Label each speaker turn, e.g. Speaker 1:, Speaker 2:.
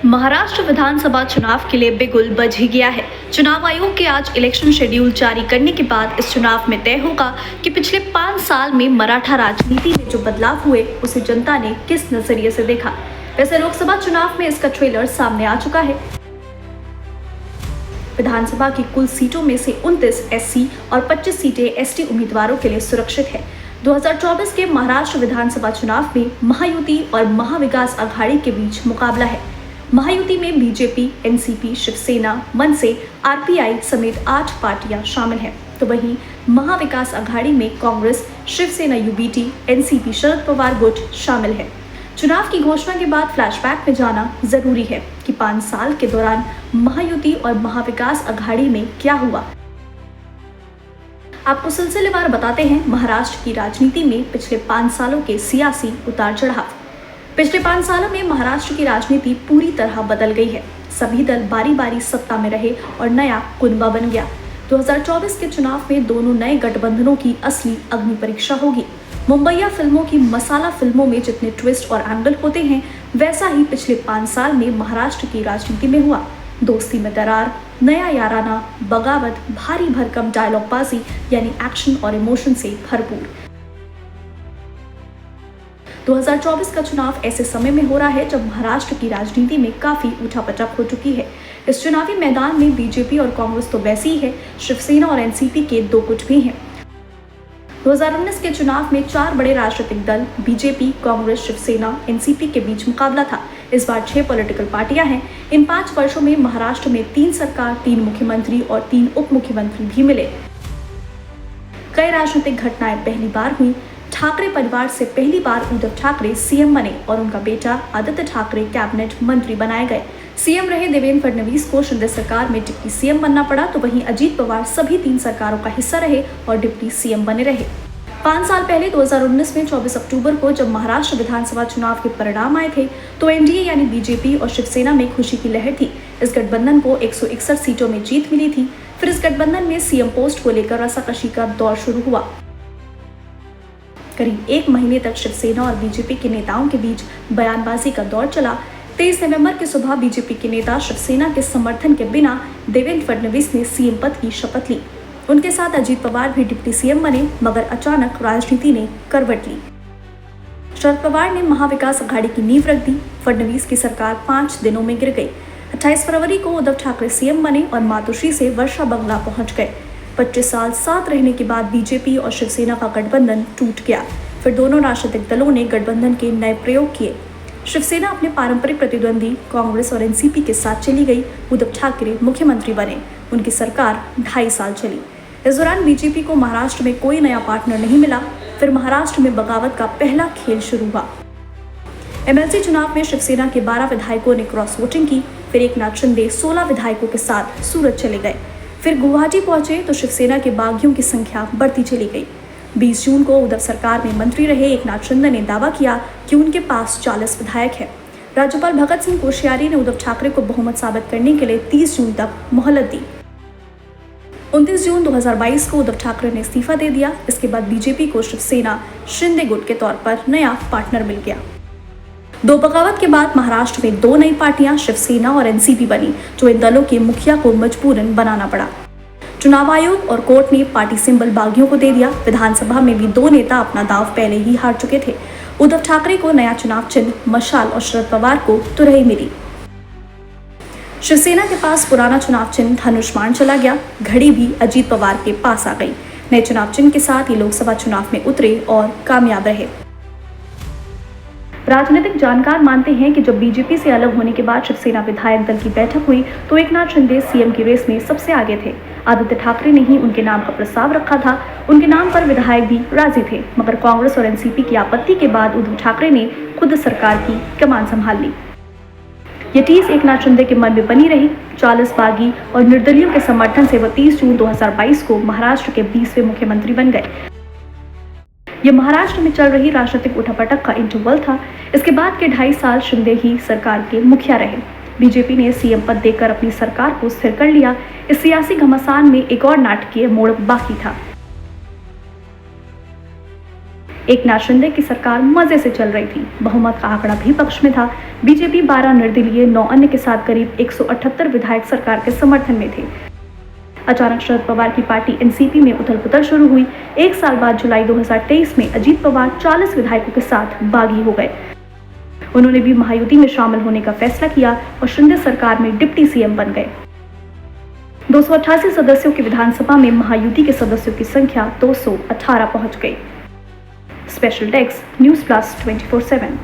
Speaker 1: महाराष्ट्र विधानसभा चुनाव के लिए बिगुल बज ही गया है। चुनाव आयोग के आज इलेक्शन शेड्यूल जारी करने के बाद इस चुनाव में तय होगा कि पिछले 5 साल में मराठा राजनीति में जो बदलाव हुए उसे जनता ने किस नजरिए से देखा। वैसे लोकसभा चुनाव में इसका ट्रेलर सामने आ चुका है। विधानसभा की कुल सीटों में से 29 एससी और 25 सीटें एसटी उम्मीदवारों के लिए सुरक्षित है। 2024 के महाराष्ट्र विधानसभा चुनाव में महायुति और महाविकास अघाड़ी के बीच मुकाबला है। महायुति में बीजेपी, एनसीपी, शिवसेना, मनसे, आरपीआई समेत 8 पार्टियां शामिल हैं, तो वहीं महाविकास अघाड़ी में कांग्रेस, शिवसेना यूबीटी, एनसीपी, शरद पवार गुट शामिल है। चुनाव की घोषणा के बाद फ्लैशबैक में जाना जरूरी है कि 5 साल के दौरान महायुति और महाविकास अघाड़ी में क्या हुआ। आपको सिलसिलेवार बताते हैं महाराष्ट्र की राजनीति में पिछले 5 सालों के सियासी उतार चढ़ाव। पिछले 5 सालों में महाराष्ट्र की राजनीति पूरी तरह बदल गई है। सभी दल बारी बारी सत्ता में रहे और नया कुनबा बन गया। 2024 के चुनाव में दोनों नए गठबंधनों की असली अग्नि परीक्षा होगी। मुंबईया फिल्मों की मसाला फिल्मों में जितने ट्विस्ट और एंगल होते हैं, वैसा ही पिछले 5 साल में महाराष्ट्र की राजनीति में हुआ। दोस्ती में दरार, नया याराना, बगावत, भारी भरकम डायलॉगबाजी यानी एक्शन और इमोशन से भरपूर। 2024 का चुनाव ऐसे समय में हो रहा है जब महाराष्ट्र की राजनीति में काफी उठापटक हो चुकी है। इस चुनावी मैदान में बीजेपी और कांग्रेस तो वैसी ही है, शिवसेना और एनसीपी के 2 गुट भी हैं। 2019 के चुनाव में 4 बड़े राजनीतिक दल बीजेपी, कांग्रेस, शिवसेना, एनसीपी के बीच मुकाबला था। इस बार 6 पॉलिटिकल पार्टियां हैं। इन 5 वर्षों में महाराष्ट्र में 3 सरकार, 3 मुख्यमंत्री और 3 उप मुख्यमंत्री भी मिले। कई राजनीतिक घटनाएं पहली बार हुई। ठाकरे परिवार से पहली बार उद्धव ठाकरे सीएम बने और उनका बेटा आदित्य ठाकरे कैबिनेट मंत्री बनाए गए। सीएम रहे देवेंद्र फडणवीस को शिंदे सरकार में डिप्टी सीएम बनना पड़ा, तो वहीं अजीत पवार सभी 3 सरकारों का हिस्सा रहे और डिप्टी सीएम बने रहे। 5 साल पहले 2019 में 24 अक्टूबर को जब महाराष्ट्र विधानसभा चुनाव के परिणाम आए थे, तो एनडीए यानी बीजेपी और शिवसेना में खुशी की लहर थी। इस गठबंधन को 161 सीटों में जीत मिली थी। फिर इस गठबंधन में सीएम पोस्ट को लेकर रसाकशी का दौर शुरू हुआ। करीब 1 महीने तक शिवसेना और बीजेपी के नेताओं के बीच बयानबाजी का दौर चला। 23 नवंबर की सुबह बीजेपी के नेता शिवसेना के समर्थन के बिना देवेंद्र फडणवीस ने सीएम पद की शपथ ली। उनके साथ अजीत पवार भी डिप्टी सीएम बने, मगर अचानक राजनीति ने करवट ली। शरद पवार ने महाविकास अघाड़ी की नींव रख दी। फडणवीस की सरकार 5 दिनों में गिर गई। 28 फरवरी को उद्धव ठाकरे सीएम बने और मातोश्री से वर्षा बंगला पहुंच गए। 25 साल साथ रहने के बाद बीजेपी और शिवसेना का गठबंधन टूट गया। फिर दोनों राजनीतिक दलों ने गठबंधन के नए प्रयोग किए। शिवसेना अपने पारंपरिक प्रतिद्वंदी कांग्रेस और एनसीपी के साथ चली गई। उद्धव ठाकरे मुख्यमंत्री बने। उनकी सरकार 2.5 साल चली। इस दौरान बीजेपी को महाराष्ट्र में कोई नया पार्टनर नहीं मिला। फिर महाराष्ट्र में बगावत का पहला खेल शुरू हुआ। एमएलसी चुनाव में शिवसेना के 12 विधायकों ने क्रॉस वोटिंग की। फिर एकनाथ शिंदे 16 विधायकों के साथ सूरत चले गए। फिर गुवाहाटी पहुंचे तो शिवसेना के बागियों की संख्या बढ़ती चली गई। 20 जून को उद्धव सरकार में मंत्री रहे एकनाथ शिंदे ने दावा किया कि उनके पास 40 विधायक हैं। राज्यपाल भगत सिंह कोश्यारी ने उद्धव ठाकरे को बहुमत साबित करने के लिए 30 जून तक मोहलत दी। 29 जून 2022 को उद्धव ठाकरे ने इस्तीफा दे दिया। इसके बाद बीजेपी को शिवसेना शिंदे गुट के तौर पर नया पार्टनर मिल गया। 2 बगावत के बाद महाराष्ट्र में 2 नई पार्टियां शिवसेना और एनसीपी बनी, जो इन दलों के मुखिया को मजबूरन बनाना पड़ा। चुनाव आयोग और कोर्ट ने पार्टी सिंबल बागियों को दे दिया। विधानसभा में भी 2 नेता अपना दांव पहले ही हार चुके थे। उद्धव ठाकरे को नया चुनाव चिन्ह मशाल और शरद पवार को तुरही मिली। शिवसेना के पास पुराना चुनाव चिन्ह धनुष्मान चला गया। घड़ी भी अजीत पवार के पास आ गई। नए चुनाव चिन्ह के साथ ये लोकसभा चुनाव में उतरे और कामयाब रहे। राजनीतिक जानकार मानते हैं कि जब बीजेपी से अलग होने के बाद शिवसेना विधायक दल की बैठक हुई तो एकनाथ शिंदे सीएम की रेस में सबसे आगे थे। आदित्य ठाकरे ने ही उनके नाम का प्रस्ताव रखा था। उनके नाम पर विधायक भी राजी थे, मगर कांग्रेस और एनसीपी की आपत्ति के बाद उद्धव ठाकरे ने खुद सरकार की कमान संभाल ली। ये टीस एकनाथ शिंदे के मन में बनी रही। 40 बागी और निर्दलियों के समर्थन से वह 30 जून 2022 को महाराष्ट्र के 20वें मुख्यमंत्री बन गए। यह महाराष्ट्र में चल रही राजनीतिक उठापटक का इंटरवल था। इसके बाद के 2.5 साल शिंदे ही सरकार के मुखिया रहे। बीजेपी ने सीएम पद देकर अपनी सरकार को स्थिर कर लिया। इस सियासी घमासान में एक और नाटकीय मोड़ बाकी था। एक नाथ शिंदे की सरकार मजे से चल रही थी। बहुमत का आंकड़ा भी पक्ष में था। बीजेपी 12 निर्दलीय 9 अन्य के साथ करीब 178 विधायक सरकार के समर्थन में थे। अचानक शरद पवार की पार्टी एनसीपी में उथल-पुथल शुरू हुई। एक साल बाद जुलाई 2023 में अजीत पवार 40 विधायकों के साथ बागी हो गए। उन्होंने भी महायुति में शामिल होने का फैसला किया और शिंदे सरकार में डिप्टी सीएम बन गए। 288 सदस्यों की विधानसभा में महायुति के सदस्यों की संख्या 218 पहुंच गई। Special desk news plus 24/7।